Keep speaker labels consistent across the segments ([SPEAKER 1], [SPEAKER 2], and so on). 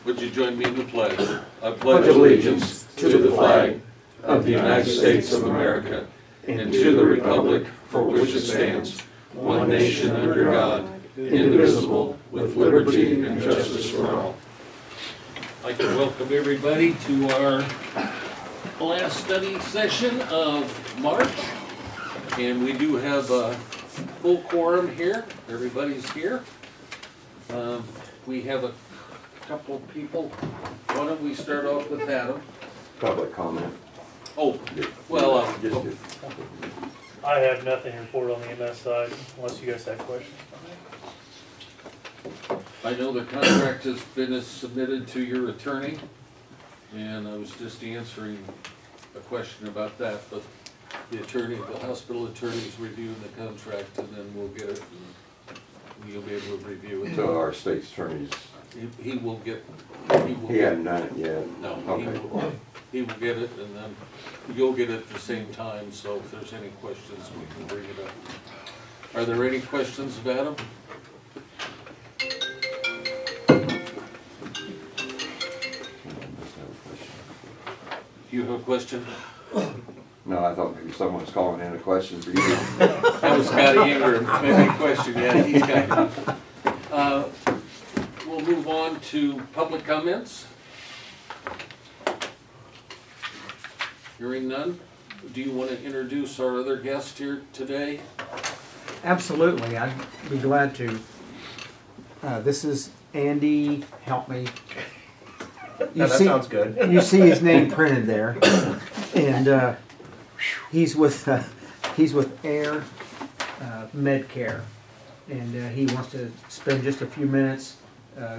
[SPEAKER 1] Would you join me in the pledge? I pledge allegiance to the flag of the United States of America and to the republic for which it stands, one nation under God, indivisible, with liberty and justice for all. I'd like to welcome everybody to our last study session of March. And we do have a full quorum here. Everybody's here. We have a couple of people. Why don't we start off with Adam?
[SPEAKER 2] Public comment.
[SPEAKER 1] Oh, well,
[SPEAKER 3] I have nothing to report on the MS side, unless you guys have questions.
[SPEAKER 1] I know the contract has been submitted to your attorney, and I was just answering a question about that, but the attorney, the hospital attorney is reviewing the contract, and then we'll get it, and you'll be able to review it.
[SPEAKER 2] So our state's attorneys,
[SPEAKER 1] He will get,
[SPEAKER 2] he hadn't done it yet.
[SPEAKER 1] No,
[SPEAKER 2] Okay.
[SPEAKER 1] he will get it, and then you'll get it at the same time, so if there's any questions, we can bring it up. Are there any questions of Adam? Do you have a question?
[SPEAKER 2] No, I thought maybe someone was calling in a question for you.
[SPEAKER 1] That was Scotty Ingram, maybe a question, yeah, he's got it. We'll move on to public comments. Hearing none, do you want to introduce our other guest here today?
[SPEAKER 4] Absolutely, I'd be glad to. This is Andy, help me.
[SPEAKER 5] That sounds good.
[SPEAKER 4] You see his name printed there, and he's with Air Medcare, and he wants to spend just a few minutes,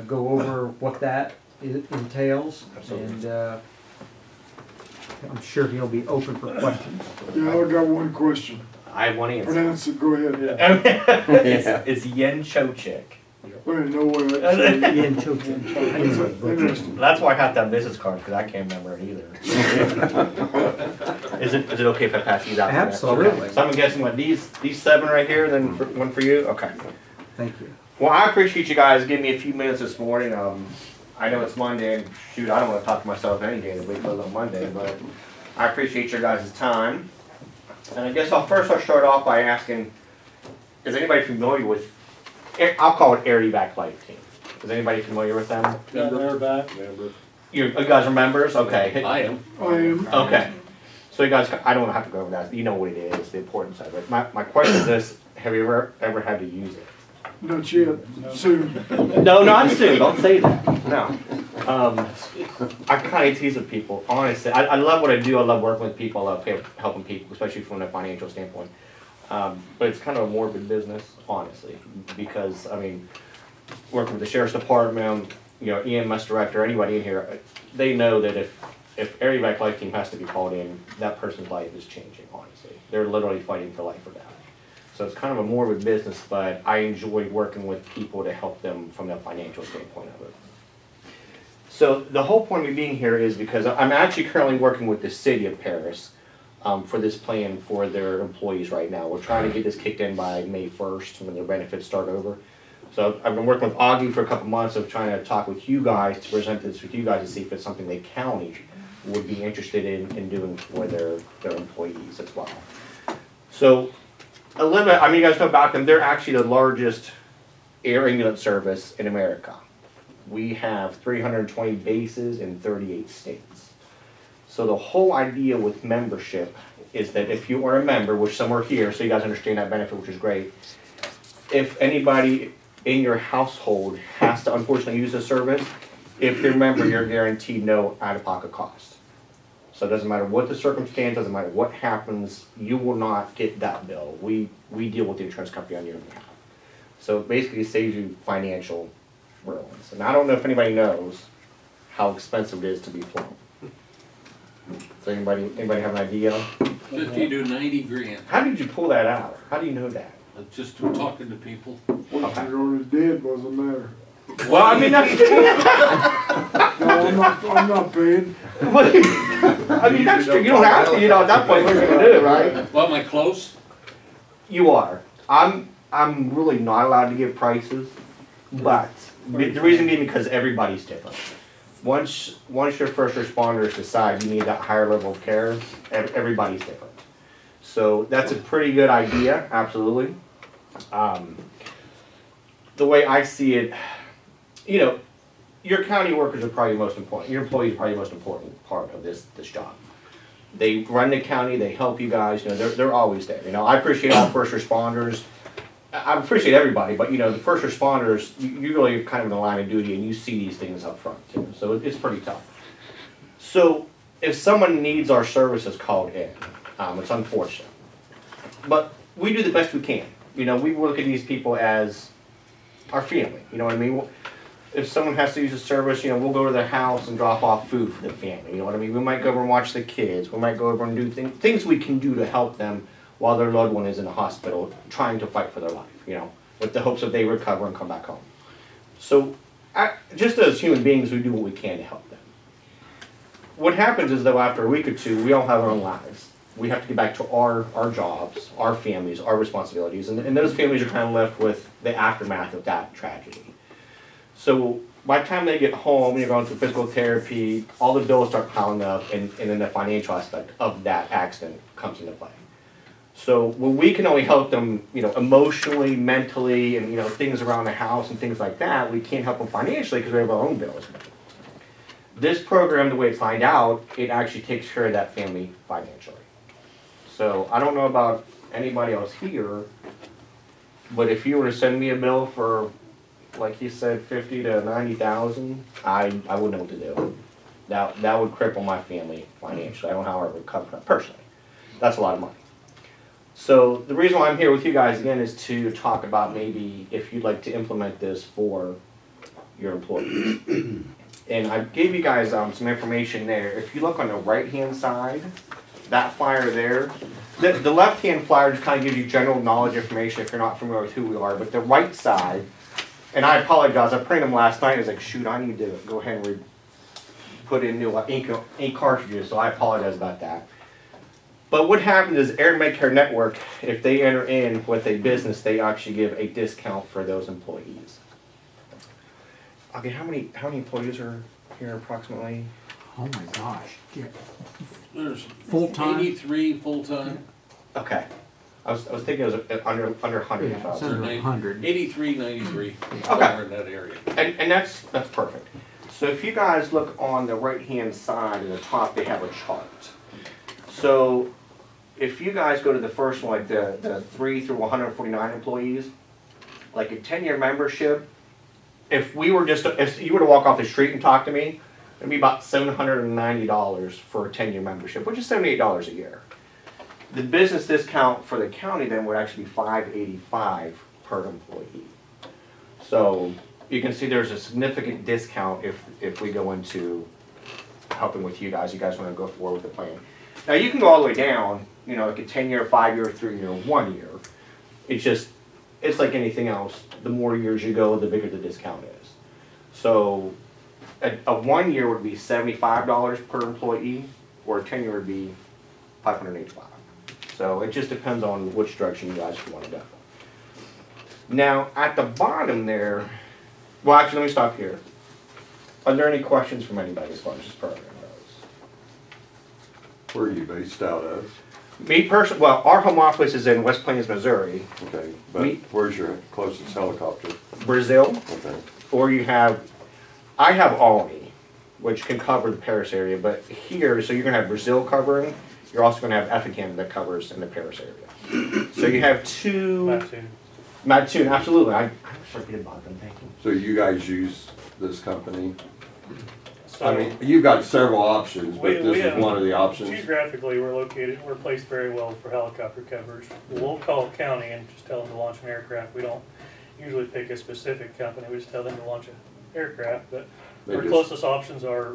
[SPEAKER 4] go over what that entails.
[SPEAKER 5] Absolutely.
[SPEAKER 4] And I'm sure he'll be open for questions.
[SPEAKER 6] Yeah, I got one question.
[SPEAKER 5] I have one answer.
[SPEAKER 6] Pronounce it, go ahead.
[SPEAKER 5] It's Yen Chochik.
[SPEAKER 6] There ain't no way I can say it.
[SPEAKER 4] Ian Chokin.
[SPEAKER 6] Interesting.
[SPEAKER 5] That's why I got that business card, because I can't remember it either. Is it okay if I pass these out?
[SPEAKER 4] Absolutely.
[SPEAKER 5] So I'm guessing what these 7 right here, then one for you? Okay.
[SPEAKER 4] Thank you.
[SPEAKER 5] Well, I appreciate you guys giving me a few minutes this morning. I know it's Monday, and shoot, I don't want to talk to myself any day of the week, let alone Monday, but I appreciate your guys' time. And I guess I'll start off by asking, is anybody familiar with, I'll call it Air-Evac Life Team. Is anybody familiar with them?
[SPEAKER 3] They're back.
[SPEAKER 5] You guys are members? Okay.
[SPEAKER 1] I am.
[SPEAKER 6] I am.
[SPEAKER 5] Okay. So you guys, I don't have to go over that. You know what it is, the importance of it. My question is this, have you ever had to use it?
[SPEAKER 6] Not yet. Soon.
[SPEAKER 5] No, not soon. Don't say that. No. I kind of tease with people. Honestly, I love what I do. I love working with people. I love helping people, especially from a financial standpoint. But it's kind of a morbid business, honestly, because I mean, working with the sheriff's department, EMS director, anybody in here, they know that if Air-Evac Life Team has to be called in, that person's life is changing. Honestly, they're literally fighting for life or death. So it's kind of a morbid business, but I enjoy working with people to help them from the financial standpoint of it. So the whole point of me being here is because I'm actually currently working with the city of Paris for this plan for their employees right now. We're trying to get this kicked in by May 1st when their benefits start over. So I've been working with Augie for a couple months of trying to talk with you guys to present this with you guys to see if it's something the county would be interested in doing for their employees as well. So a little bit, I mean, you guys know about them. They're actually the largest air ambulance service in America. We have 320 bases in 38 states. So the whole idea with membership is that if you are a member, which some are here, so you guys understand that benefit, which is great. If anybody in your household has to unfortunately use the service, if you're a member, you're guaranteed no out-of-pocket cost. So it doesn't matter what the circumstance, doesn't matter what happens, you will not get that bill. We deal with the insurance company on your behalf. So basically it saves you financial ruins. And I don't know if anybody knows how expensive it is to be flown. Does anybody have an idea?
[SPEAKER 1] 50 to 90 grand.
[SPEAKER 5] How did you pull that out? How do you know that?
[SPEAKER 1] Just talking to people.
[SPEAKER 6] Well, if you're already dead, doesn't matter.
[SPEAKER 5] Well, I mean, that's...
[SPEAKER 6] No, I'm not paying.
[SPEAKER 5] I mean, that's true. You don't have to, at that point, what are you going to do, right?
[SPEAKER 1] Well, am I close?
[SPEAKER 5] You are. I'm really not allowed to give prices, but the reason being because everybody's different. once your first responders decide you need that higher level of care, everybody's different. So that's a pretty good idea, absolutely. The way I see it, you know, your county workers are probably the most important. Your employees are probably the most important part of this job. They run the county. They help you guys. You know, they're always there. You know, I appreciate all first responders. I appreciate everybody, but you know, the first responders, you really kind of in the line of duty, and you see these things up front too. So it's pretty tough. So if someone needs our services called in, it's unfortunate, but we do the best we can. You know, we look at these people as our family. You know what I mean? If someone has to use a service, you know, we'll go to their house and drop off food for the family. You know what I mean? We might go over and watch the kids. We might go over and do things we can do to help them while their loved one is in the hospital trying to fight for their life, you know, with the hopes that they recover and come back home. So just as human beings, we do what we can to help them. What happens is, though, after a week or two, we all have our own lives. We have to get back to our jobs, our families, our responsibilities, and those families are kind of left with the aftermath of that tragedy. So by the time they get home, you're going through physical therapy, all the bills start piling up, and then the financial aspect of that accident comes into play. So when we can only help them, you know, emotionally, mentally, and you know, things around the house and things like that, we can't help them financially because we have our own bills. This program, the way it's lined out, it actually takes care of that family financially. So I don't know about anybody else here, but if you were to send me a bill for, like he said, 50 to 90,000, I wouldn't know what to do. That would cripple my family financially. I don't know how I would recover from that personally. That's a lot of money. So the reason why I'm here with you guys again is to talk about maybe if you'd like to implement this for your employees. And I gave you guys some information there. If you look on the right-hand side, that flyer there, the left-hand flyer just kind of gives you general knowledge information if you're not familiar with who we are. But the right side, and I apologize, I printed them last night. I was like, shoot, I need to go ahead and put in new ink cartridges, so I apologize about that. But what happens is Air Medcare Network, if they enter in with a business, they actually give a discount for those employees. Okay, how many employees are here approximately?
[SPEAKER 4] Oh my gosh. Yeah.
[SPEAKER 1] There's
[SPEAKER 4] Full-time?
[SPEAKER 1] 83 full-time.
[SPEAKER 5] Okay. I was thinking it was under 100.
[SPEAKER 4] Yeah, it's under 100.
[SPEAKER 1] 83, 93.
[SPEAKER 5] Okay.
[SPEAKER 1] Somewhere in that area.
[SPEAKER 5] And that's perfect. So if you guys look on the right-hand side at the top, they have a chart. So if you guys go to the first one, like the 3 through 149 employees, like a 10-year membership, if you were to walk off the street and talk to me, it'd be about $790 for a 10-year membership, which is $78 a year. The business discount for the county then would actually be $585 per employee. So you can see there's a significant discount if we go into helping with you guys. You guys want to go forward with the plan. Now you can go all the way down, you know, like a 10-year, 5-year, 3-year, 1 year. It's like anything else. The more years you go, the bigger the discount is. So a 1 year would be $75 per employee, or a 10-year would be $585. So it just depends on which direction you guys want to go. Now at the bottom there, well actually let me stop here. Are there any questions from anybody as far as this program goes?
[SPEAKER 2] Where are you based out of?
[SPEAKER 5] Me personally, well, our home office is in West Plains, Missouri,
[SPEAKER 2] Okay, but where's your closest helicopter?
[SPEAKER 5] Brazil,
[SPEAKER 2] Okay.
[SPEAKER 5] or I have Albany, which can cover the Paris area, but here, so you're going to have Brazil covering, you're also going to have Effingham that covers in the Paris area. So you have two... Mattoon, absolutely. I forget about them, thank you.
[SPEAKER 2] So you guys use this company?
[SPEAKER 3] So,
[SPEAKER 2] I mean, you've got several options,
[SPEAKER 3] We-
[SPEAKER 2] but
[SPEAKER 3] we
[SPEAKER 2] this
[SPEAKER 3] have-
[SPEAKER 2] is one of the options.
[SPEAKER 3] geographically, we're placed very well for helicopter coverage. We'll call a county and just tell them to launch an aircraft. We don't usually pick a specific company, we just tell them to launch an aircraft, but
[SPEAKER 2] They
[SPEAKER 3] our
[SPEAKER 2] just-
[SPEAKER 3] closest options are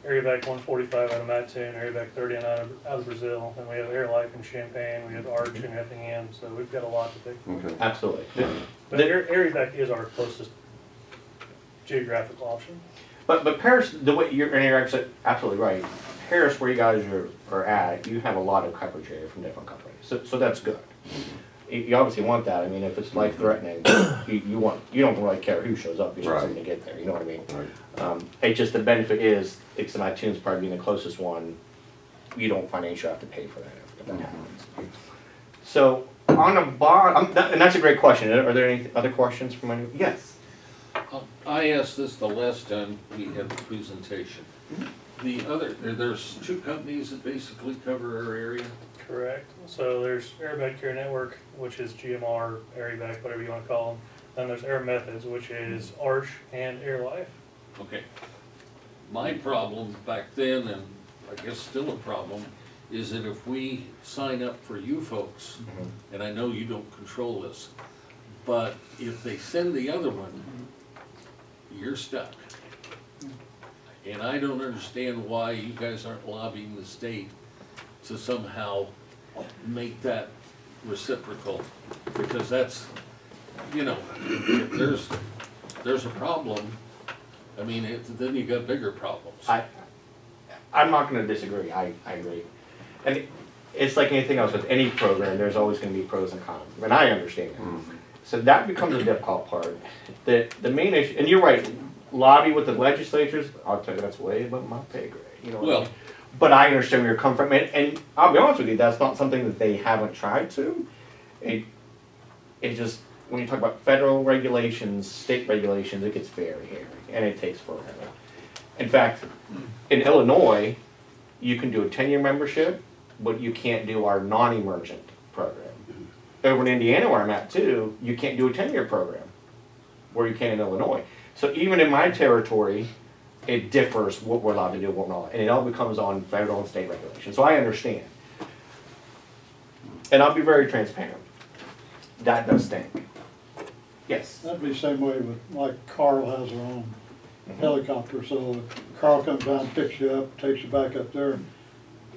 [SPEAKER 3] AirVac 145 out of Mattoon, AirVac 30 out of Brazil, and we have AirLife in Champaign, we have Arch in Effingham, so we've got a lot to pick from.
[SPEAKER 2] Okay.
[SPEAKER 5] Absolutely.
[SPEAKER 3] But AirVac is our closest geographical option.
[SPEAKER 5] But Paris, the way you're absolutely right. Paris, where you guys are at, you have a lot of coverage area from different companies, so that's good. You obviously want that. I mean, if it's life threatening, you don't really care who shows up. You just want something to get there. You know what I mean?
[SPEAKER 2] Right.
[SPEAKER 5] It's just the benefit is, it's an iTunes probably being the closest one. You don't financially have to pay for that if that happens. So on a bond, and that's a great question. Are there any other questions from anyone? Yes.
[SPEAKER 1] I asked this the last time we had the presentation. The other, there's two companies that basically cover our area.
[SPEAKER 3] Correct. So there's Air Medcare Network, which is GMR, AirVac, whatever you want to call them. Then there's Air Methods, which is Arch and AirLife.
[SPEAKER 1] Okay. My problem back then, and I guess still a problem, is that if we sign up for you folks, and I know you don't control this, but if they send the other one, you're stuck. And I don't understand why you guys aren't lobbying the state to somehow make that reciprocal, because that's, you know, if there's a problem, I mean, then you got bigger problems.
[SPEAKER 5] I'm not going to disagree. I agree. And it's like anything else with any program, there's always going to be pros and cons. And I understand that. So that becomes a difficult part. The main issue, and you're right, lobby with the legislatures, I'll tell you that's way above my pay grade. You know what I mean? But I understand where you're coming from. And I'll be honest with you, that's not something that they haven't tried to. It just, when you talk about federal regulations, state regulations, it gets very hairy. And it takes forever. In fact, in Illinois, you can do a 10-year membership, but you can't do our non-emergent program. Over in Indiana, where I'm at too, you can't do a 10-year program, where you can in Illinois. So even in my territory, it differs what we're allowed to do and what we're not. And it all becomes on federal and state regulation. So I understand. And I'll be very transparent. That does stink. Yes?
[SPEAKER 7] That'd be the same way with, like Carl has her own helicopter, so Carl comes down, picks you up, takes you back up there.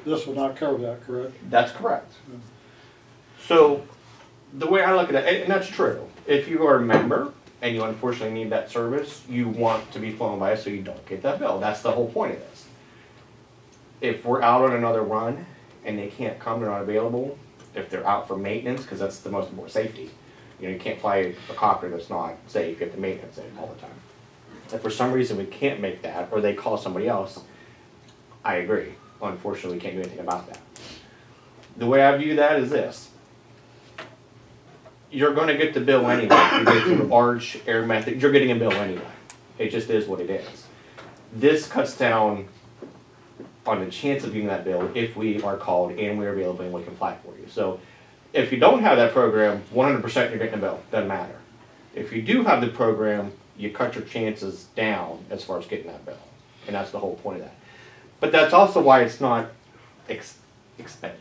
[SPEAKER 7] This will not cover that, correct?
[SPEAKER 5] That's correct. So the way I look at it, and that's true, if you are a member and you unfortunately need that service, you want to be flown by us so you don't get that bill. That's the whole point of this. If we're out on another run and they can't come, they're not available, if they're out for maintenance, because that's the most important, safety. You know, you can't fly a copter that's not safe, you have to maintenance it all the time. If for some reason we can't make that, or they call somebody else, I agree. Unfortunately, we can't do anything about that. The way I view that is this. You're going to get the bill anyway. You get through Arch, Air Method, you're getting a bill anyway. It just is what it is. This cuts down on the chance of getting that bill if we are called and we're available and we can fly for you. So if you don't have that program, 100% you're getting a bill. Doesn't matter. If you do have the program, you cut your chances down as far as getting that bill. And that's the whole point of that. But that's also why it's not expensive.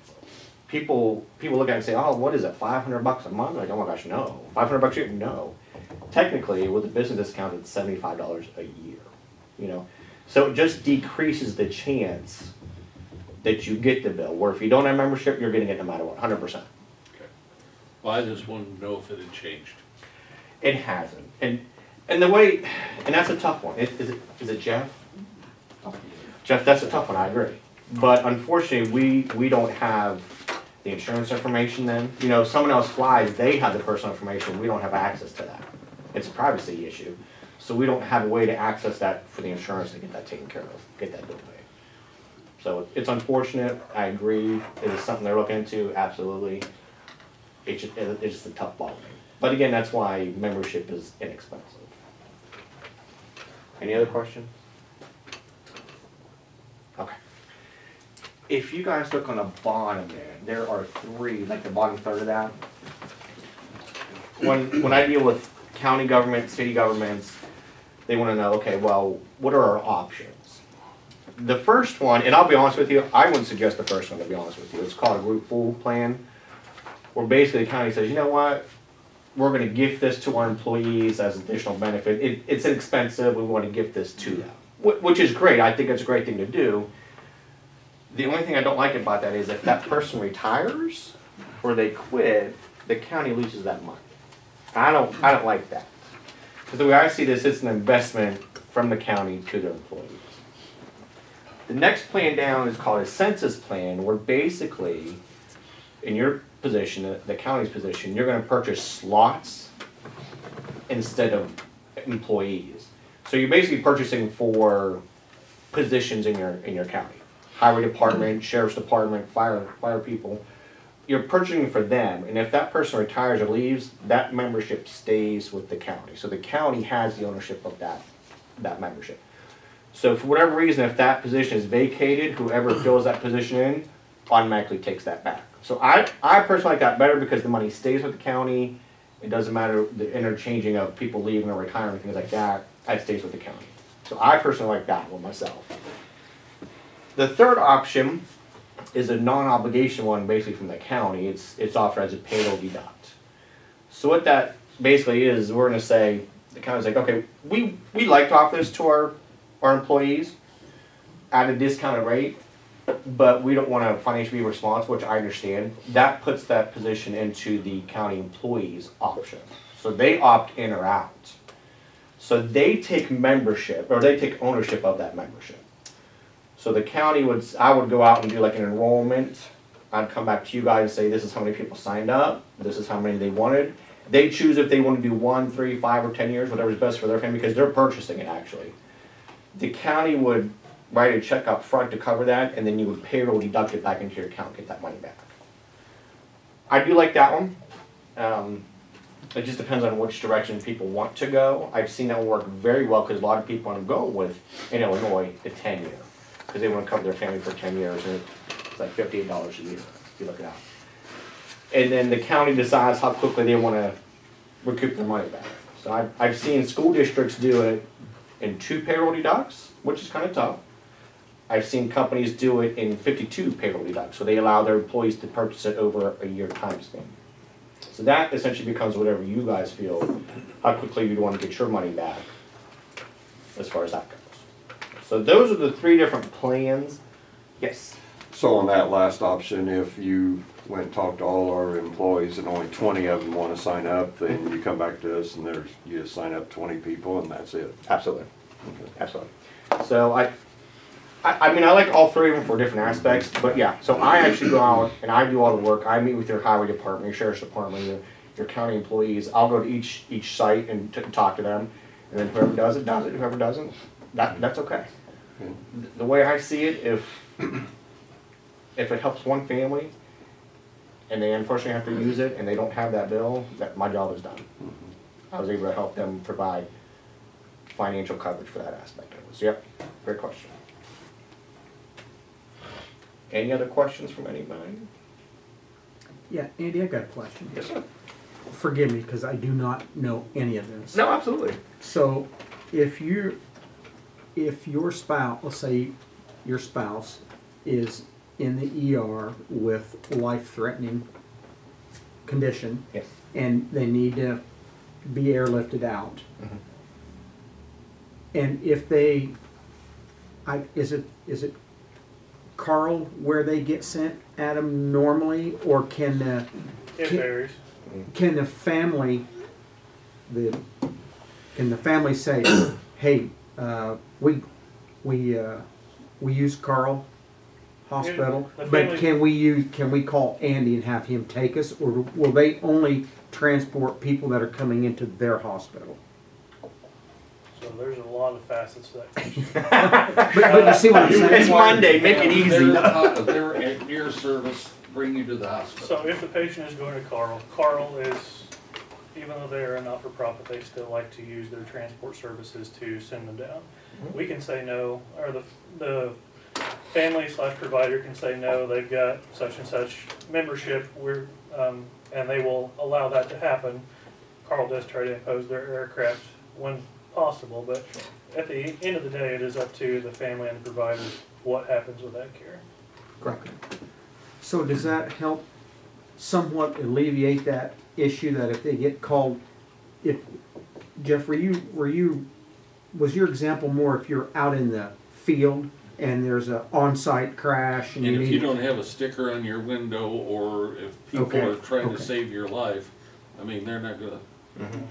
[SPEAKER 5] People look at it and say, oh, what is it, $500 a month? Like, oh my gosh, no. $500 a year? No. Technically, with the business discount, it's $75 a year. You know, so it just decreases the chance that you get the bill. Where if you don't have membership, you're getting it no matter what, 100%.
[SPEAKER 1] Okay. Well, I just wanted to know if it had changed.
[SPEAKER 5] It hasn't, and the way, and that's a tough one. Is it Jeff? Jeff, that's a tough one. I agree. But unfortunately, we don't have the insurance information. Then, you know, if someone else flies, they have the personal information. We don't have access to that. It's a privacy issue, so we don't have a way to access that for the insurance to get that taken care of, get that bill paid. So it's unfortunate. I agree. It is something they're looking into. Absolutely. It's just a tough ball game. But again, that's why membership is inexpensive. Any other questions? Okay. If you guys look on the bottom there are three, like the bottom third of that. When I deal with county government, city governments, they want to know, okay, well, what are our options? The first one, and I'll be honest with you, I wouldn't suggest the first one, to be honest with you. It's called a group full plan, where basically the county says, you know what? We're going to gift this to our employees as additional benefit. It's inexpensive. We want to gift this to them, which is great. I think it's a great thing to do. The only thing I don't like about that is if that person retires or they quit, the county loses that money. I don't like that. Because the way I see this, it's an investment from the county to their employees. The next plan down is called a census plan, where basically, and position, the county's position, you're gonna purchase slots instead of employees. So you're basically purchasing for positions in your county. Highway department, sheriff's department, fire people. You're purchasing for them, and if that person retires or leaves, that membership stays with the county. So the county has the ownership of that membership. So for whatever reason, if that position is vacated, whoever fills that position in automatically takes that back. So I personally like that better because the money stays with the county. It doesn't matter the interchanging of people leaving or retiring, things like that. It stays with the county. So I personally like that one myself. The third option is a non-obligation one, basically from the county. It's offered as a payroll deduct. So what that basically is, we're going to say the county's like, okay, we like to offer this to our employees at a discounted rate, but we don't want to financially be responsible, which I understand. That puts that position into the county employees option. So they opt in or out. So they take membership, or they take ownership of that membership. So the county I would go out and do like an enrollment. I'd come back to you guys and say, this is how many people signed up. This is how many they wanted. They choose if they want to do 1, 3, 5, or 10 years, whatever's best for their family, because they're purchasing it actually. The county would write a check up front to cover that, and then you would payroll deduct it back into your account, get that money back. I do like that one. It just depends on which direction people want to go. I've seen that work very well because a lot of people want to go with, in Illinois, the 10-year. Because they want to cover their family for 10 years, and it's like $58 a year, if you look it up. And then the county decides how quickly they want to recoup their money back. So I've seen school districts do it in 2 payroll deducts, which is kind of tough. I've seen companies do it in 52 payroll deducts, so they allow their employees to purchase it over a year time span. So that essentially becomes whatever you guys feel, how quickly you'd want to get your money back, as far as that goes. So those are the 3 different plans. Yes?
[SPEAKER 2] So on that last option, if you went and talked to all our employees and only 20 of them want to sign up, then you come back to us and you just sign up 20 people and that's it.
[SPEAKER 5] Absolutely. Absolutely. So I mean, I like all 3 of them for different aspects, but yeah, so I actually go out and I do all the work. I meet with your highway department, your sheriff's department, your county employees. I'll go to each site and talk to them, and then whoever does it, does it. Whoever doesn't, that's okay. The way I see it, if it helps one family, and they unfortunately have to use it, and they don't have that bill, my job is done. I was able to help them provide financial coverage for that aspect of it. So, yep, great question. Any other questions from anybody?
[SPEAKER 4] Yeah, Andy, I've got a question.
[SPEAKER 5] Yes, sir.
[SPEAKER 4] Forgive me, because I do not know any of this.
[SPEAKER 5] No, absolutely.
[SPEAKER 4] So, if your spouse, let's say your spouse is in the ER with life-threatening condition,
[SPEAKER 5] Yes.
[SPEAKER 4] and they need to be airlifted out, and if they, is it Carl where they get sent, Adam, normally, or can
[SPEAKER 3] It varies.
[SPEAKER 4] can the family say, hey, we use Carl Hospital,
[SPEAKER 3] Yeah, the
[SPEAKER 4] but
[SPEAKER 3] family-
[SPEAKER 4] can we call Andy and have him take us, or will they only transport people that are coming into their hospital?
[SPEAKER 3] So there's a lot of facets to that question.
[SPEAKER 4] But you see what I'm saying?
[SPEAKER 5] It's Monday, make it easy.
[SPEAKER 1] Their air service bring you to the hospital.
[SPEAKER 3] So if the patient is going to Carl is, even though they are a not-for-profit, they still like to use their transport services to send them down. We can say no, or the family/provider can say no, they've got such and such membership, and they will allow that to happen. Carl does try to impose their aircraft when possible, but at the end of the day, it is up to the family and the provider what happens with that care.
[SPEAKER 4] Correct. So does that help somewhat alleviate that issue that if they get called, Jeff, was your example more if you're out in the field and there's an on-site crash and
[SPEAKER 1] And
[SPEAKER 4] you
[SPEAKER 1] if
[SPEAKER 4] need...
[SPEAKER 1] you don't have a sticker on your window, or if people
[SPEAKER 4] Okay,
[SPEAKER 1] are trying to
[SPEAKER 4] okay.
[SPEAKER 1] save your life, I mean, they're not gonna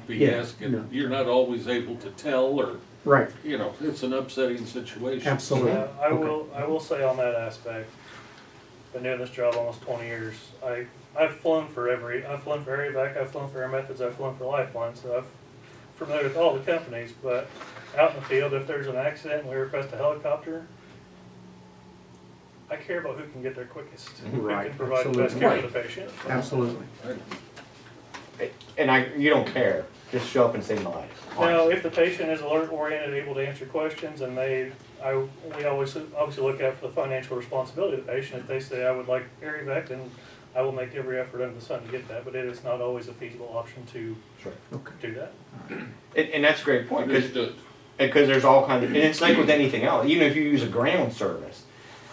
[SPEAKER 1] be
[SPEAKER 4] Yeah,
[SPEAKER 1] asking,
[SPEAKER 4] no.
[SPEAKER 1] you're not always able to tell, or,
[SPEAKER 4] Right,
[SPEAKER 1] you know, it's an upsetting situation.
[SPEAKER 4] absolutely.
[SPEAKER 3] I will say on that aspect, been doing this job almost 20 years. I've flown for AirVac, I've flown for Air Methods, I've flown for Lifeline, so I'm familiar with all the companies, but out in the field, if there's an accident and we request a helicopter, I care about who can get there quickest, who
[SPEAKER 5] Right.
[SPEAKER 3] can provide the best care for the patient.
[SPEAKER 4] Absolutely.
[SPEAKER 5] And you don't care, just show up and save my life.
[SPEAKER 3] Now, if the patient is alert oriented, able to answer questions, and we always obviously look out for the financial responsibility of the patient. If they say, I would like AirVac, then I will make every effort under the sun to get that, but it is not always a feasible option to
[SPEAKER 5] Sure.
[SPEAKER 3] do that.
[SPEAKER 5] And that's a great point,
[SPEAKER 1] Understood.
[SPEAKER 5] because there's all kinds of, and it's like with anything else, even if you use a ground service,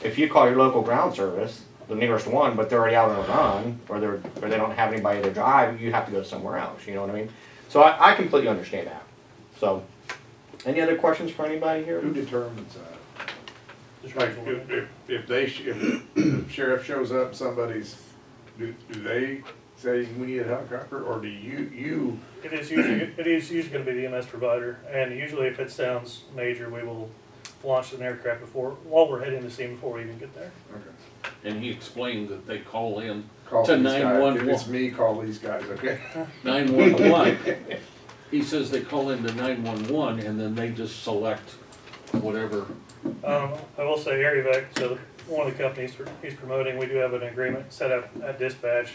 [SPEAKER 5] if you call your local ground service, the nearest one, but they're already out on a run, or they don't have anybody to drive, you have to go somewhere else, you know what I mean? So I completely understand that. So, any other questions for anybody here?
[SPEAKER 8] Who determines that?
[SPEAKER 3] Just
[SPEAKER 8] Like,
[SPEAKER 3] reasonable.
[SPEAKER 8] if the sheriff shows up, do they say we need a helicopter, or do you?
[SPEAKER 3] It is usually going to be the EMS provider, and usually if it sounds major, we will launch an aircraft while we're heading to the scene before we even get there.
[SPEAKER 8] Okay.
[SPEAKER 1] And he explained that they call in
[SPEAKER 8] Call
[SPEAKER 1] to
[SPEAKER 8] these guys. If
[SPEAKER 1] 911.
[SPEAKER 8] it's me, call these guys, okay?
[SPEAKER 1] 911. He says they call into 911 and then they just select whatever.
[SPEAKER 3] I will say AirVac, so one of the companies he's promoting, we do have an agreement set up at dispatch.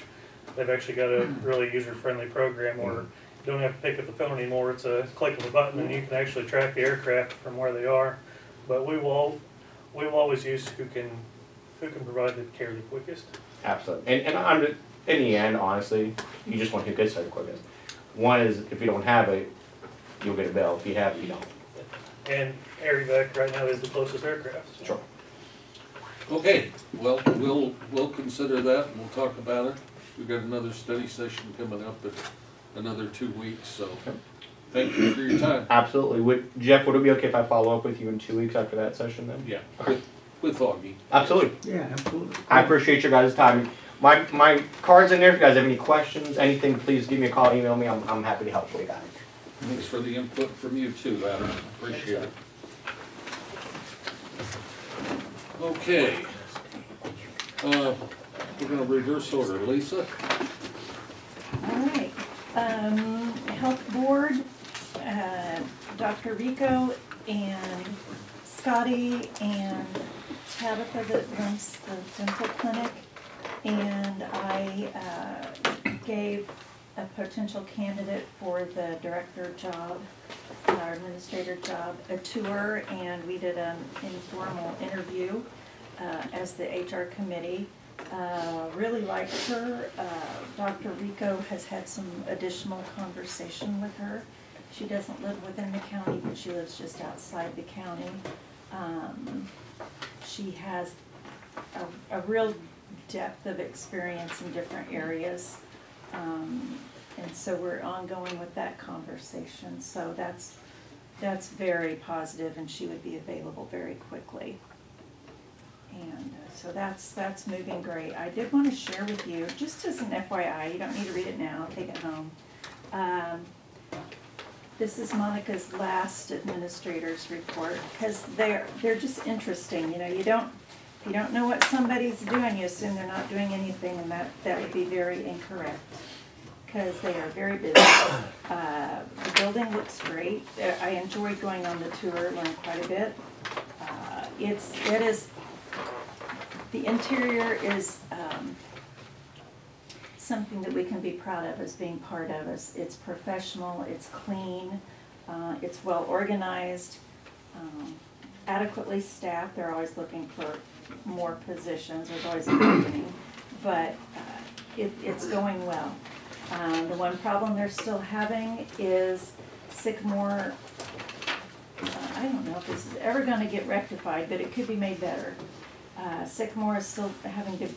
[SPEAKER 3] They've actually got a really user-friendly program where you don't have to pick up the phone anymore. It's a click of a button and you can actually track the aircraft from where they are. But we will always use who can provide the care the quickest.
[SPEAKER 5] Absolutely. And in the end, honestly, you just want who gets there the quickest. One is, if you don't have it, you'll get a bill. If you have it, you don't.
[SPEAKER 3] And AirVac right now is the closest aircraft. So.
[SPEAKER 5] Sure.
[SPEAKER 1] Okay, well, we'll consider that and we'll talk about it. We've got another study session coming up in another 2 weeks, so thank you for your time.
[SPEAKER 5] Absolutely. Jeff, would it be okay if I follow up with you in 2 weeks after that session then?
[SPEAKER 1] Yeah, with Augie.
[SPEAKER 5] Absolutely.
[SPEAKER 4] Yeah, absolutely.
[SPEAKER 5] I appreciate your guys' time. My card's in there. If you guys have any questions, anything, please give me a call, email me. I'm happy to help you guys.
[SPEAKER 1] Thanks for the input from you too, Adam. Appreciate it. Okay. We're gonna reverse order. Lisa?
[SPEAKER 9] All right, Health Board, Dr. Rico and Scotty and Tabitha that runs the dental clinic, and I gave a potential candidate for the director job, our administrator job, a tour, and we did an informal interview as the HR committee. Really liked her. Dr. Rico has had some additional conversation with her. She doesn't live within the county, but she lives just outside the county. She has a real depth of experience in different areas. And so we're ongoing with that conversation. So that's very positive, and she would be available very quickly. And so that's moving great. I did want to share with you, just as an FYI, you don't need to read it now, take it home. This is Monica's last administrator's report, because they're just interesting. You know, if you don't know what somebody's doing, you assume they're not doing anything, and that would be very incorrect, because they are very busy. The building looks great. I enjoyed going on the tour, learned quite a bit. The interior is something that we can be proud of as being part of. It's professional, it's clean, it's well organized, adequately staffed. They're always looking for more positions. There's always an opening, but it's going well. The one problem they're still having is Sycamore. I don't know if this is ever going to get rectified, but it could be made better. Sycamore is still having to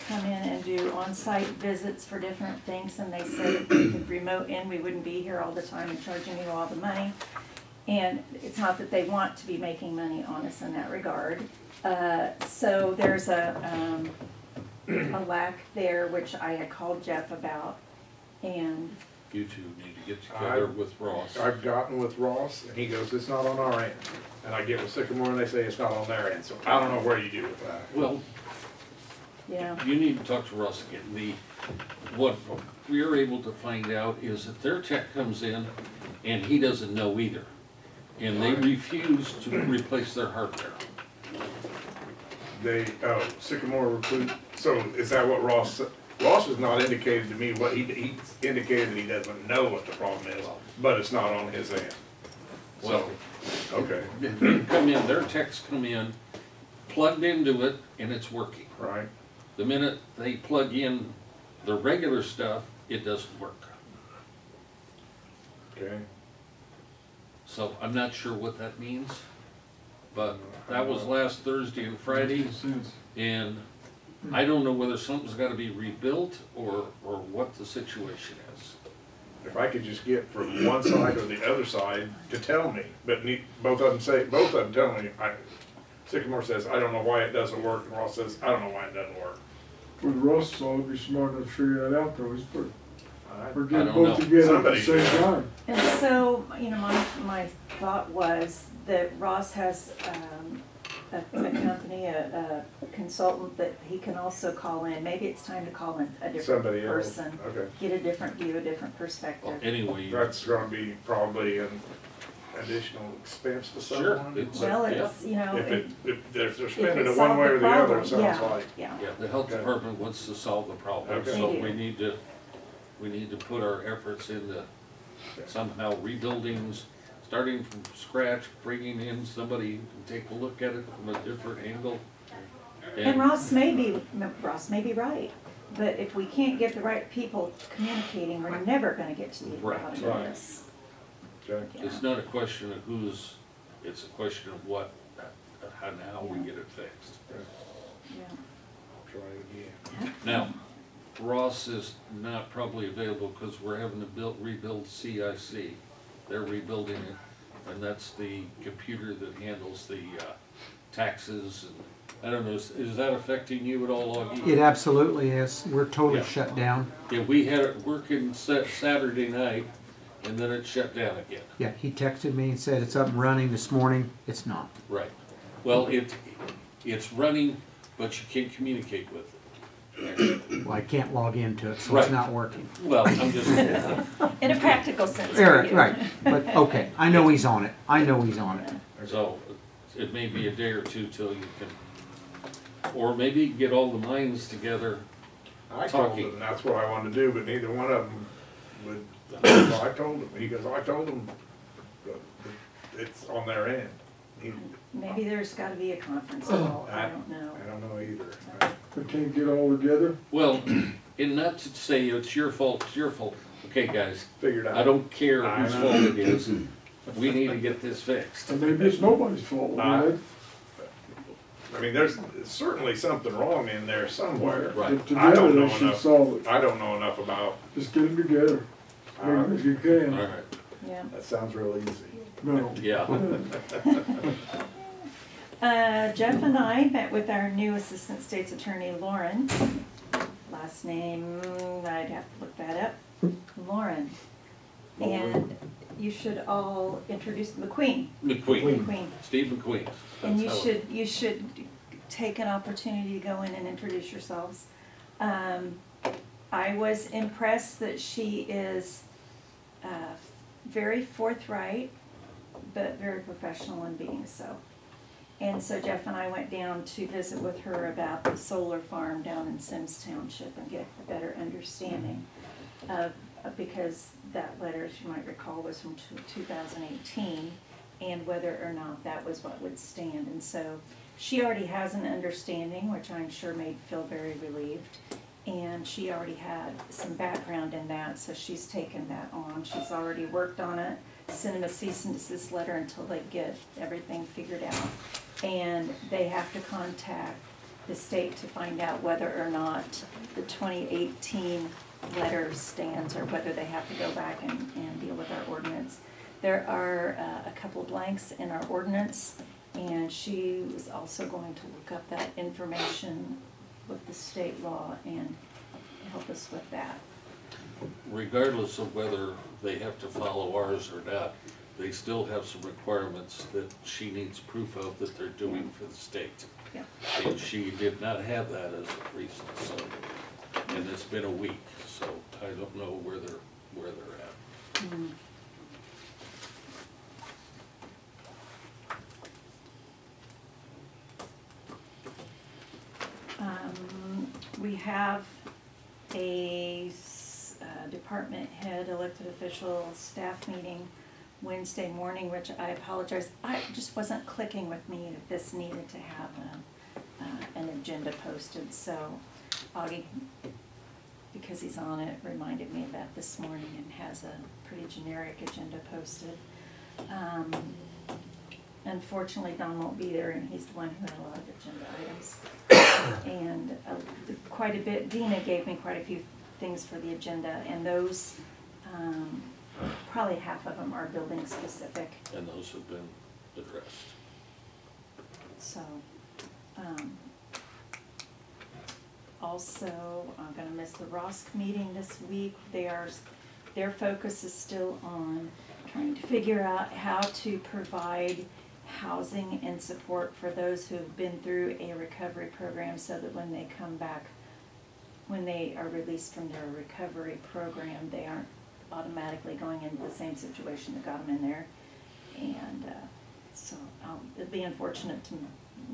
[SPEAKER 9] come in and do on-site visits for different things, and they said if we could remote in, we wouldn't be here all the time and charging you all the money. And it's not that they want to be making money on us in that regard. So there's a lack there, which I had called Jeff about, and
[SPEAKER 1] You two need to get together with Ross.
[SPEAKER 8] I've gotten with Ross, and he goes, it's not on our end. And I get with Sycamore, and they say it's not on their end, so I don't know where you do with that.
[SPEAKER 1] Well,
[SPEAKER 9] Yeah,
[SPEAKER 1] You need to talk to Russ again. What we're able to find out is that their tech comes in and he doesn't know either. And they refuse to replace their hardware.
[SPEAKER 8] Sycamore recruit, so is that what Ross has not indicated to me what he indicated that he doesn't know what the problem is, but it's not on his end.
[SPEAKER 1] Well,
[SPEAKER 8] So, okay,
[SPEAKER 1] they come in, their techs come in, plugged into it, and it's working.
[SPEAKER 8] right,
[SPEAKER 1] The minute they plug in the regular stuff, it doesn't work.
[SPEAKER 8] okay.
[SPEAKER 1] So I'm not sure what that means, but that was last Thursday and Friday, and I don't know whether something's gotta be rebuilt or what the situation is.
[SPEAKER 8] If I could just get from one side or the other side to tell me, but both of them tell me, Sycamore says, I don't know why it doesn't work, and Ross says, I don't know why it doesn't work.
[SPEAKER 6] With Russ, so I'd be smart enough to figure that out though, we're
[SPEAKER 1] I
[SPEAKER 6] getting
[SPEAKER 1] don't
[SPEAKER 6] both
[SPEAKER 1] know.
[SPEAKER 6] together at the
[SPEAKER 8] Somebody
[SPEAKER 6] same
[SPEAKER 8] should.
[SPEAKER 6] time.
[SPEAKER 9] and so, you know, my thought was that Ross has, a company, a consultant that he can also call in. Maybe it's time to call in a different
[SPEAKER 8] Somebody else,
[SPEAKER 9] person,
[SPEAKER 8] okay.
[SPEAKER 9] get a different view, a different
[SPEAKER 1] Well,
[SPEAKER 9] perspective.
[SPEAKER 1] anyway,
[SPEAKER 8] That's gonna be probably an additional expense to
[SPEAKER 1] sure,
[SPEAKER 8] someone.
[SPEAKER 1] it's,
[SPEAKER 9] Well,
[SPEAKER 1] yeah,
[SPEAKER 9] it's, you know,
[SPEAKER 8] If they're
[SPEAKER 9] if
[SPEAKER 8] spending
[SPEAKER 9] it
[SPEAKER 8] it one
[SPEAKER 9] solved
[SPEAKER 8] way
[SPEAKER 9] the
[SPEAKER 8] or the other,
[SPEAKER 9] problem,
[SPEAKER 8] it sounds
[SPEAKER 9] yeah,
[SPEAKER 8] like.
[SPEAKER 9] yeah.
[SPEAKER 1] yeah, the health
[SPEAKER 8] Okay.
[SPEAKER 1] department wants to solve the problem,
[SPEAKER 8] Okay.
[SPEAKER 1] so
[SPEAKER 9] They do.
[SPEAKER 1] we need to put our efforts into somehow rebuilding, starting from scratch, bringing in somebody who can take a look at it from a different angle.
[SPEAKER 9] And Ross may be right, but if we can't get the right people communicating, we're never gonna get to the
[SPEAKER 1] Right.
[SPEAKER 9] bottom of this.
[SPEAKER 8] Okay.
[SPEAKER 9] Yeah.
[SPEAKER 1] It's not a question of who's, it's a question of what, how now we get it fixed.
[SPEAKER 9] Yeah.
[SPEAKER 8] Try it again.
[SPEAKER 1] Now, Ross is not probably available because we're having to rebuild CIC. They're rebuilding it, and that's the computer that handles the taxes. And I don't know, is that affecting you at all, Augie?
[SPEAKER 4] It absolutely is. We're totally
[SPEAKER 1] Yeah.
[SPEAKER 4] shut down.
[SPEAKER 1] Yeah, we had it working Saturday night, and then it shut down again.
[SPEAKER 4] Yeah, he texted me and said it's up and running this morning. It's not.
[SPEAKER 1] Right. Well, it's running, but you can't communicate with it.
[SPEAKER 4] Well, I can't log into it, so
[SPEAKER 1] Right.
[SPEAKER 4] it's not working.
[SPEAKER 1] Well, I'm just,
[SPEAKER 9] In a practical sense for
[SPEAKER 4] Right,
[SPEAKER 9] you.
[SPEAKER 4] right. But, okay, I know he's on it. I know he's on it.
[SPEAKER 1] so it may be a day or two till you can, or maybe you can get all the minds together.
[SPEAKER 8] I told
[SPEAKER 1] Talking.
[SPEAKER 8] him that's what I wanted to do, but neither one of them would, so I told him, he goes, I told him, it's on their end.
[SPEAKER 9] Maybe there's gotta be a conference call, I don't know.
[SPEAKER 8] I don't know either.
[SPEAKER 6] We can't get all together.
[SPEAKER 1] Well, and not to say it's your fault, it's your fault. Okay, guys,
[SPEAKER 8] Figured out.
[SPEAKER 1] I don't care
[SPEAKER 8] I
[SPEAKER 1] whose
[SPEAKER 8] know.
[SPEAKER 1] fault it is. We need to get this fixed.
[SPEAKER 6] And maybe it's nobody's fault, right?
[SPEAKER 8] I mean, there's certainly something wrong in there somewhere.
[SPEAKER 1] Right.
[SPEAKER 6] Get
[SPEAKER 8] I don't
[SPEAKER 6] together,
[SPEAKER 8] know
[SPEAKER 6] they should
[SPEAKER 8] enough.
[SPEAKER 6] solve it.
[SPEAKER 8] I don't know enough about,
[SPEAKER 6] Just get them together, if you
[SPEAKER 1] All
[SPEAKER 6] can.
[SPEAKER 1] right,
[SPEAKER 9] Yeah.
[SPEAKER 8] that sounds real easy.
[SPEAKER 6] No.
[SPEAKER 1] yeah.
[SPEAKER 9] Jeff and I met with our new Assistant State's Attorney, Lauren. Last name, I'd have to look that up. Lauren. And you should all introduce McQueen.
[SPEAKER 1] McQueen, Steve McQueen.
[SPEAKER 9] And
[SPEAKER 1] That's how it-
[SPEAKER 9] you should take an opportunity to go in and introduce yourselves. I was impressed that she is very forthright, but very professional in being so. And so Jeff and I went down to visit with her about the solar farm down in Sims Township and get a better understanding of, because that letter, as you might recall, was from 2018, and whether or not that was what would stand. And so she already has an understanding, which I'm sure made Phil very relieved. And she already had some background in that, so she's taken that on. She's already worked on it, sent him a cease and desist letter until they get everything figured out. And they have to contact the state to find out whether or not the 2018 letter stands or whether they have to go back and deal with our ordinance. There are a couple blanks in our ordinance, and she was also going to look up that information with the state law and help us with that.
[SPEAKER 1] Regardless of whether they have to follow ours or not, they still have some requirements that she needs proof of that they're doing for the state.
[SPEAKER 9] Yeah.
[SPEAKER 1] And she did not have that as of recent, so, and it's been a week, so I don't know where they're at.
[SPEAKER 9] Mm. We have a department head, elected official, staff meeting Wednesday morning, which I apologize, I just wasn't clicking with me that this needed to have an agenda posted, so Augie, because he's on it, reminded me of that this morning and has a pretty generic agenda posted. Unfortunately, Don won't be there, and he's the one who had a lot of agenda items. And quite a bit, Dina gave me quite a few things for the agenda, and those, probably half of them are building specific.
[SPEAKER 1] And those have been addressed.
[SPEAKER 9] So, also, I'm gonna miss the ROSC meeting this week. Their focus is still on trying to figure out how to provide housing and support for those who have been through a recovery program, so that when they come back, when they are released from their recovery program, they aren't automatically going into the same situation that got them in there. And so it'd be unfortunate to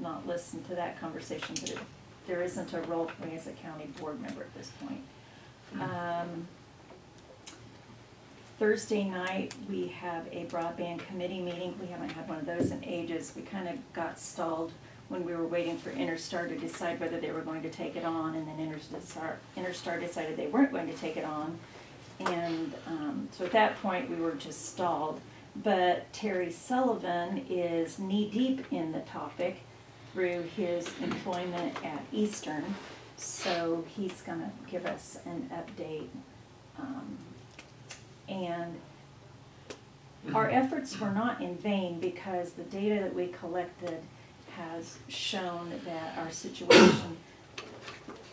[SPEAKER 9] not listen to that conversation, but there isn't a role for me as a county board member at this point. Thursday night, we have a broadband committee meeting. We haven't had one of those in ages. We kind of got stalled when we were waiting for Interstar to decide whether they were going to take it on, and then Interstar decided they weren't going to take it on. And so at that point, we were just stalled. But Terry Sullivan is knee-deep in the topic through his employment at Eastern. So he's going to give us an update. And our efforts were not in vain, because the data that we collected has shown that our situation,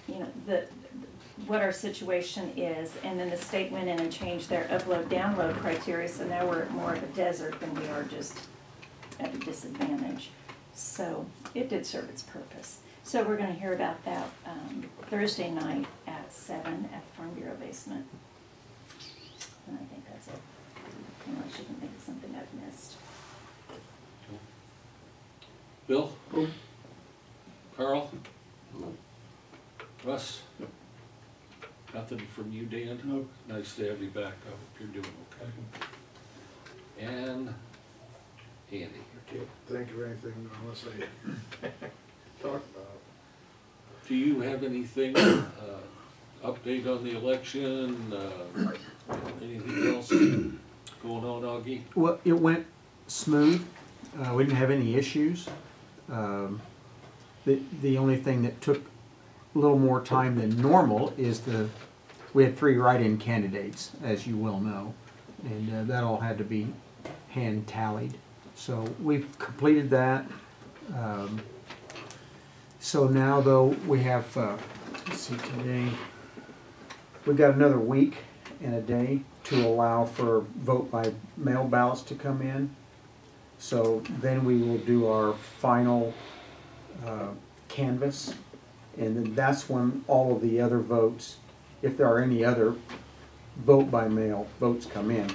[SPEAKER 9] you know, what our situation is, and then the state went in and changed their upload-download criteria, so now we're more of a desert than we are just at a disadvantage. So it did serve its purpose. So we're going to hear about that Thursday night at 7 at the Farm Bureau basement. And I think that's it. Unless you can think of something I've missed.
[SPEAKER 1] Bill? Carl? Russ? Nothing from you, Dan?
[SPEAKER 6] No.
[SPEAKER 1] Nice to have you back. I hope you're doing okay. And Andy?
[SPEAKER 8] Can't think of anything unless I talk about.
[SPEAKER 1] Do you have anything, update on the election, anything else going on, Augie?
[SPEAKER 4] Well, it went smooth. We didn't have any issues. The only thing that took a little more time than normal is we had 3 write-in candidates, as you well know, and that all had to be hand tallied. So we've completed that. So now, though, we have, let's see, today, we've got another week and a day to allow for vote by mail ballots to come in. So then we will do our final canvass, and then that's when all of the other votes, if there are any other vote by mail votes come in,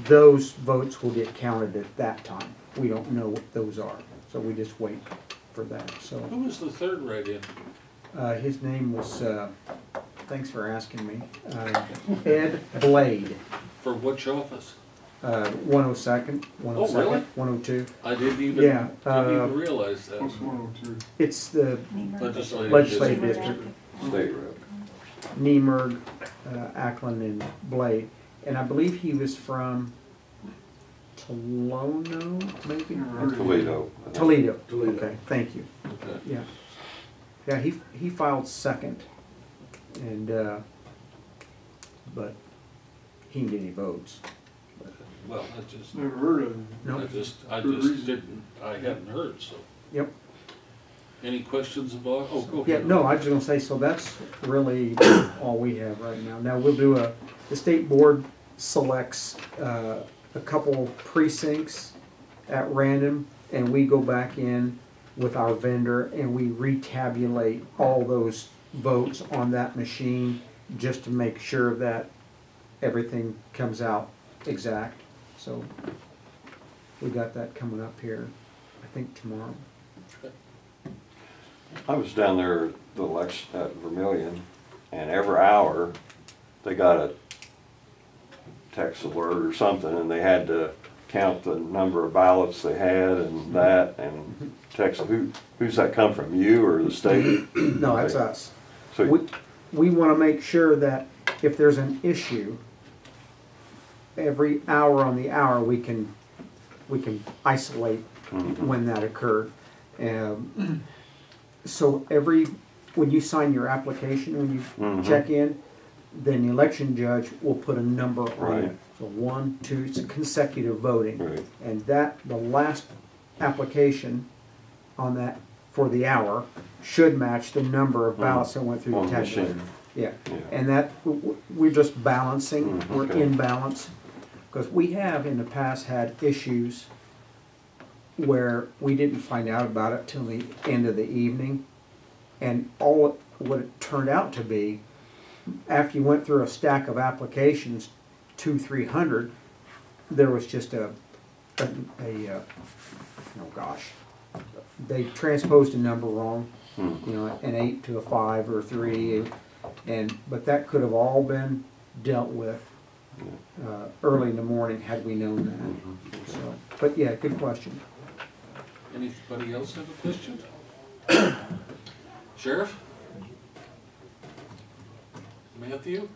[SPEAKER 4] those votes will get counted at that time. We don't know what those are, so we just wait for that. So
[SPEAKER 1] Who was the third write-in?
[SPEAKER 4] his name was, thanks for asking me, Ed Blade.
[SPEAKER 1] For which office?
[SPEAKER 4] 102nd, 102nd,
[SPEAKER 1] Oh, really?
[SPEAKER 4] 102.
[SPEAKER 1] I didn't even realize that.
[SPEAKER 6] What's 102?
[SPEAKER 4] It's the
[SPEAKER 1] Legislative
[SPEAKER 4] legislative
[SPEAKER 1] district.
[SPEAKER 4] district.
[SPEAKER 2] State rep.
[SPEAKER 4] Niemerg, Ackland, and Blade. And I believe he was from Tolono, maybe?
[SPEAKER 2] Toledo.
[SPEAKER 4] Toledo.
[SPEAKER 6] Toledo.
[SPEAKER 4] Okay, thank you.
[SPEAKER 1] Okay.
[SPEAKER 4] Yeah. Yeah, he filed second, and, but he didn't get any votes.
[SPEAKER 1] Well, I just,
[SPEAKER 6] Never heard of him.
[SPEAKER 4] No.
[SPEAKER 1] I
[SPEAKER 6] Good
[SPEAKER 1] just
[SPEAKER 6] reason.
[SPEAKER 1] didn't, I hadn't heard, so.
[SPEAKER 4] Yep.
[SPEAKER 1] Any questions about, oh, go
[SPEAKER 4] Yeah,
[SPEAKER 1] ahead.
[SPEAKER 4] no, I was just gonna say, so that's really all we have right now. Now, we'll do the state board selects, a couple precincts at random, and we go back in with our vendor and we retabulate all those votes on that machine just to make sure that everything comes out exact. So we got that coming up here, I think tomorrow.
[SPEAKER 2] I was down there at the election at Vermillion, and every hour they got a text alert or something, and they had to count the number of ballots they had and that, and text. Who's that come from? You or the state?
[SPEAKER 4] No, that's us.
[SPEAKER 2] So
[SPEAKER 4] We want to make sure that if there's an issue, every hour on the hour we can isolate when that occurred. So when you sign your application, when you check in, then the election judge will put a number on
[SPEAKER 2] Right.
[SPEAKER 4] it. So 1, 2, it's consecutive voting.
[SPEAKER 2] Right.
[SPEAKER 4] And the last application on that for the hour should match the number of ballots that went through the
[SPEAKER 2] On the
[SPEAKER 4] tabulator.
[SPEAKER 2] machine.
[SPEAKER 4] Yeah,
[SPEAKER 2] Yeah.
[SPEAKER 4] and that, we're just balancing, we're
[SPEAKER 2] okay.
[SPEAKER 4] in balance. Because we have in the past had issues where we didn't find out about it till the end of the evening. And what it turned out to be, after you went through a stack of applications, 200-300, there was just oh gosh, they transposed a number wrong, you know, an 8 to a 5 or 3, but that could have all been dealt with early in the morning had we known that. So, but yeah, good question.
[SPEAKER 1] Anybody else have a question? Sheriff? Matthew?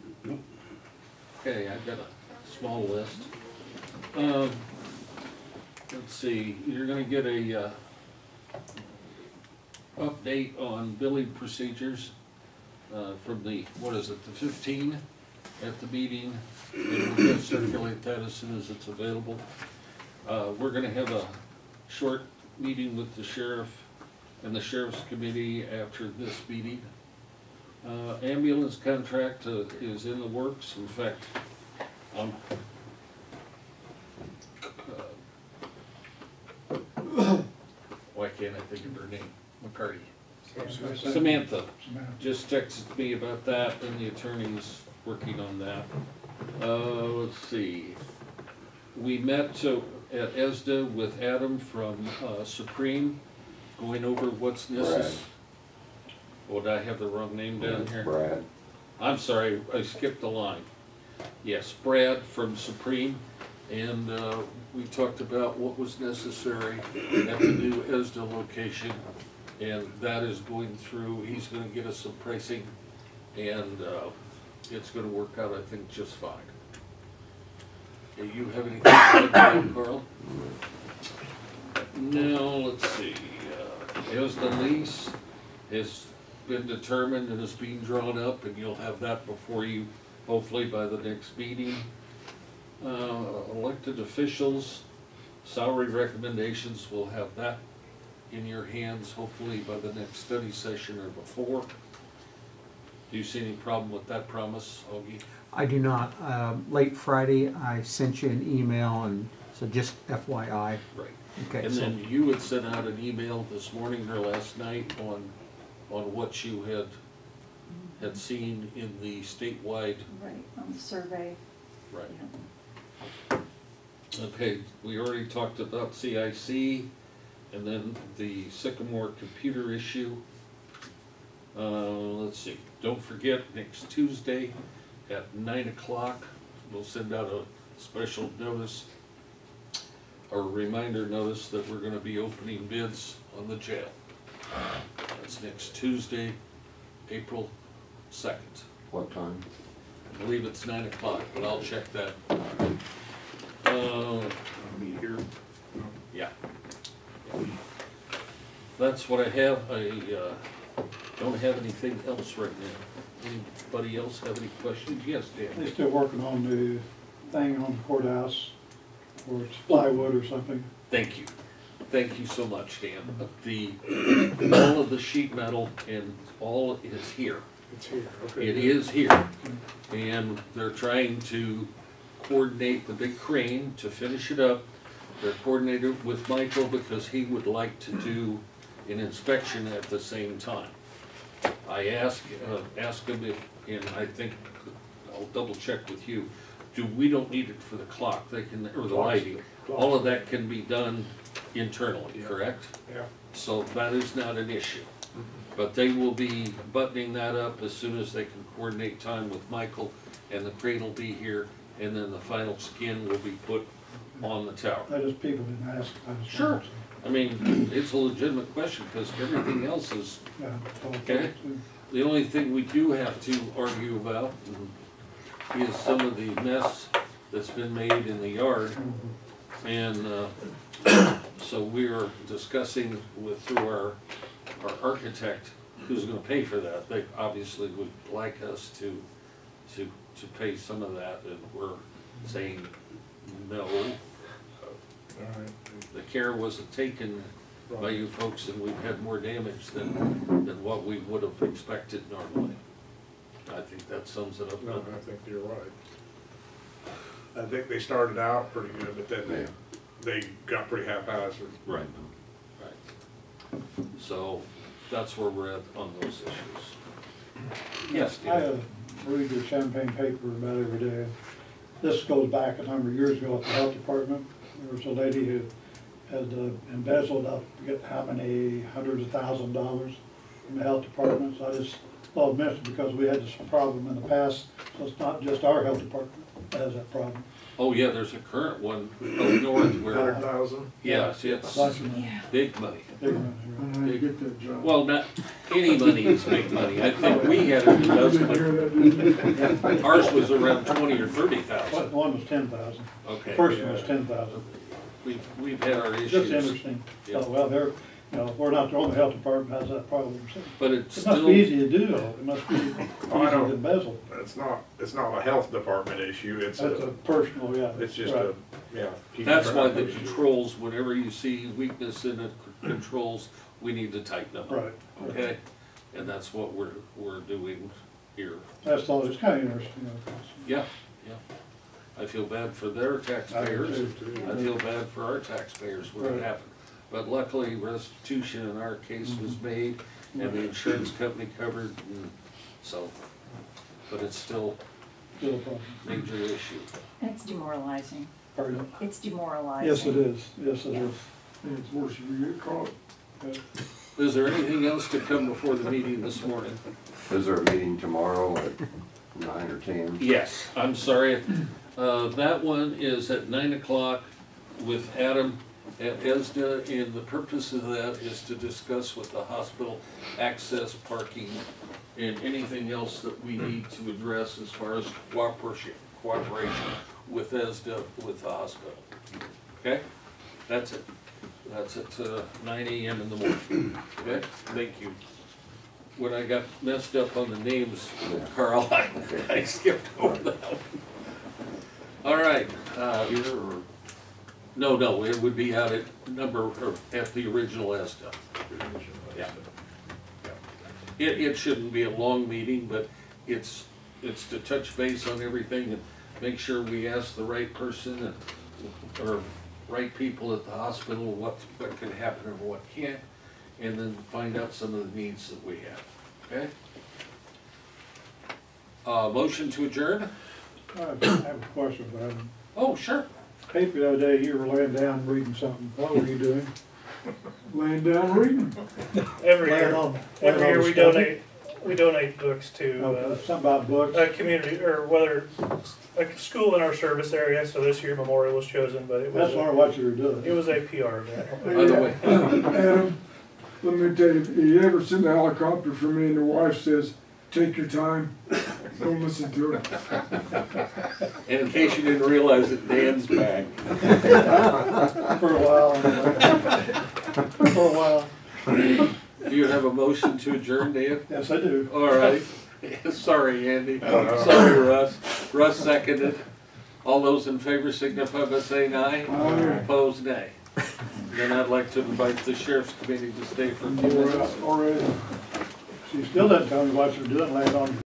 [SPEAKER 1] Okay, I've got a small list. Let's see, you're gonna get a update on billing procedures from the, what is it, the 15 at the meeting. And we'll circulate that as soon as it's available. We're gonna have a short meeting with the sheriff and the sheriff's committee after this meeting. Ambulance contract is in the works. In fact, why can't I think of her name? McCarty. Samantha just texted me about that, and the attorney's working on that. Let's see. We met at ESDA with Adam from Supreme, going over what's necessary. Oh, did I have the wrong name down here?
[SPEAKER 2] Brad.
[SPEAKER 1] I'm sorry, I skipped a line. Yes, Brad from Supreme, and we talked about what was necessary at the new ESDA location, and that is going through. He's going to get us some pricing, and it's going to work out, I think, just fine. Do you have anything to add, Carl? Now, let's see. ESDA lease is been determined and is being drawn up, and you'll have that before you, hopefully by the next meeting. Elected officials, salary recommendations, we'll have that in your hands, hopefully by the next study session or before. Do you see any problem with that promise, Augie?
[SPEAKER 4] I do not. Late Friday, I sent you an email, and so just FYI.
[SPEAKER 1] Right.
[SPEAKER 4] Okay.
[SPEAKER 1] And
[SPEAKER 4] so,
[SPEAKER 1] then you had sent out an email this morning or last night on what you had seen in the statewide.
[SPEAKER 9] Right, on the survey.
[SPEAKER 1] Right.
[SPEAKER 9] Yeah.
[SPEAKER 1] Okay, we already talked about CIC, and then the Sycamore computer issue. Let's see, don't forget, next Tuesday at 9 o'clock, we'll send out a special notice, or reminder notice that we're gonna be opening bids on the jail. That's next Tuesday, April 2nd.
[SPEAKER 2] What time?
[SPEAKER 1] I believe it's 9 o'clock, but I'll check that.
[SPEAKER 8] Me here.
[SPEAKER 1] Yeah. That's what I have. I don't have anything else right now. Anybody else have any questions? Yes,
[SPEAKER 7] They're
[SPEAKER 1] Dan?
[SPEAKER 7] still working on the thing on the courthouse, or it's plywood or something.
[SPEAKER 1] Thank you. Thank you so much, Dan. All of the sheet metal and all is here.
[SPEAKER 8] It's here, okay.
[SPEAKER 1] It is here. And they're trying to coordinate the big crane to finish it up. They're coordinated with Michael because he would like to do an inspection at the same time. I asked him if, and I think, I'll double check with you, we don't need it for the clock, they can, or the lighting. All of that can be done internally, correct?
[SPEAKER 8] Yeah.
[SPEAKER 1] So that is not an issue. But they will be buttoning that up as soon as they can coordinate time with Michael, and the crane will be here, and then the final skin will be put on the tower.
[SPEAKER 7] I just, people didn't ask. I just
[SPEAKER 1] Sure.
[SPEAKER 7] wanted to-
[SPEAKER 1] I mean, it's a legitimate question, because everything else is,
[SPEAKER 7] Yeah, all
[SPEAKER 1] Okay.
[SPEAKER 7] too.
[SPEAKER 1] the only thing we do have to argue about is some of the mess that's been made in the yard. And so we're discussing through our architect, who's gonna pay for that. They obviously would like us to pay some of that, and we're saying no.
[SPEAKER 8] Alright.
[SPEAKER 1] The care wasn't taken by you folks, and we've had more damage than what we would have expected normally. I think that sums it up.
[SPEAKER 8] No, I think you're right. I think they started out pretty good, but then they got pretty haphazard.
[SPEAKER 1] Right, right. So that's where we're at on those issues. Yes,
[SPEAKER 7] I
[SPEAKER 1] Steve?
[SPEAKER 7] read your Champaign paper about every day. This goes back a number of years ago at the health department. There was a lady who had embezzled, I forget how many hundreds of $1,000s from the health department. So I just thought of mentioning because we had this problem in the past, so it's not just our health department that has that problem.
[SPEAKER 1] Oh, yeah, there's a current one up north where,
[SPEAKER 8] 100,000?
[SPEAKER 1] yes, it's
[SPEAKER 7] Bunch of money,
[SPEAKER 1] big money.
[SPEAKER 7] big money,
[SPEAKER 6] I
[SPEAKER 7] right?
[SPEAKER 6] know how to get that job.
[SPEAKER 1] Well, not any money is big money. I think we had an
[SPEAKER 6] You didn't hear
[SPEAKER 1] investment.
[SPEAKER 6] that, did you?
[SPEAKER 1] Ours was around 20 or 30,000.
[SPEAKER 7] One was 10,000.
[SPEAKER 1] Okay.
[SPEAKER 7] First one was 10,000.
[SPEAKER 1] We've had our
[SPEAKER 7] Just
[SPEAKER 1] issues,
[SPEAKER 7] interesting.
[SPEAKER 1] Yeah.
[SPEAKER 7] So, well, they're, we're not the only health department that has that problem. So
[SPEAKER 1] but it's
[SPEAKER 7] it must
[SPEAKER 1] still,
[SPEAKER 7] be easy to do though. It must be easy
[SPEAKER 8] Oh, I
[SPEAKER 7] to
[SPEAKER 8] know.
[SPEAKER 7] embezzle.
[SPEAKER 8] It's not a health department issue,
[SPEAKER 7] That's a personal, yeah.
[SPEAKER 8] it's just
[SPEAKER 7] right.
[SPEAKER 8] yeah. keep
[SPEAKER 1] that's why
[SPEAKER 8] track
[SPEAKER 1] the
[SPEAKER 8] of it.
[SPEAKER 1] controls, whenever you see weakness in the controls, we need to tighten them up.
[SPEAKER 7] Right.
[SPEAKER 1] Okay? And that's what we're doing here.
[SPEAKER 7] That's all. It's kind of interesting.
[SPEAKER 1] Yeah, yeah. I feel bad for their taxpayers. I feel bad for our taxpayers when it
[SPEAKER 7] Right.
[SPEAKER 1] happened. But luckily restitution in our case was made and the insurance company covered, and so, but it's still
[SPEAKER 7] Still a problem.
[SPEAKER 1] a major issue.
[SPEAKER 9] It's demoralizing.
[SPEAKER 7] Pardon?
[SPEAKER 9] It's demoralizing.
[SPEAKER 7] Yes, it is. Yes, it is.
[SPEAKER 6] And it's worse if you get caught.
[SPEAKER 1] Is there anything else to come before the meeting this morning?
[SPEAKER 2] Is there a meeting tomorrow at 9 or 10?
[SPEAKER 1] Yes, I'm sorry. That one is at 9 o'clock with Adam at ESDA, and the purpose of that is to discuss with the hospital access, parking, and anything else that we need to address as far as cooperation with ESDA, with the hospital. Okay? That's it. That's at 9 a.m. in the morning. Okay? Thank you. When I got messed up on the names, Carl, I skipped over that one. All right.
[SPEAKER 2] Here or?
[SPEAKER 1] No, it would be out at at the original ESTA. Yeah. It shouldn't be a long meeting, but it's to touch base on everything and make sure we ask the right person or right people at the hospital what can happen and what can't, and then find out some of the needs that we have. Okay? Motion to adjourn?
[SPEAKER 7] I have a question, but
[SPEAKER 1] Oh, sure.
[SPEAKER 7] paper the other day, you were laying down reading something. What were you doing?
[SPEAKER 6] Laying down reading.
[SPEAKER 3] Every
[SPEAKER 7] Laying
[SPEAKER 3] year,
[SPEAKER 7] on-
[SPEAKER 3] every
[SPEAKER 7] laying on
[SPEAKER 3] year
[SPEAKER 7] the
[SPEAKER 3] we
[SPEAKER 7] study?
[SPEAKER 3] donate books to
[SPEAKER 7] Something about books?
[SPEAKER 3] a community, or whether a school in our service area. So this year Memorial was chosen, but it
[SPEAKER 7] That's
[SPEAKER 3] was
[SPEAKER 7] what you were doing.
[SPEAKER 3] it was a PR event.
[SPEAKER 1] By the way,
[SPEAKER 6] Adam, let me tell you, you ever seen a helicopter for me and the wife says, take your time, don't listen to it.
[SPEAKER 1] and in case you didn't realize it, Dan's back.
[SPEAKER 7] For a while. For a while.
[SPEAKER 1] Do you have a motion to adjourn, Dan?
[SPEAKER 7] Yes, I do.
[SPEAKER 1] All right. Sorry, Andy. Sorry, Russ. Russ seconded. All those in favor signify by saying aye.
[SPEAKER 6] Aye.
[SPEAKER 1] Opposed, nay. Then I'd like to invite the sheriff's committee to stay for a few minutes.
[SPEAKER 6] Already.
[SPEAKER 7] She still doesn't tell me what you're doing laying on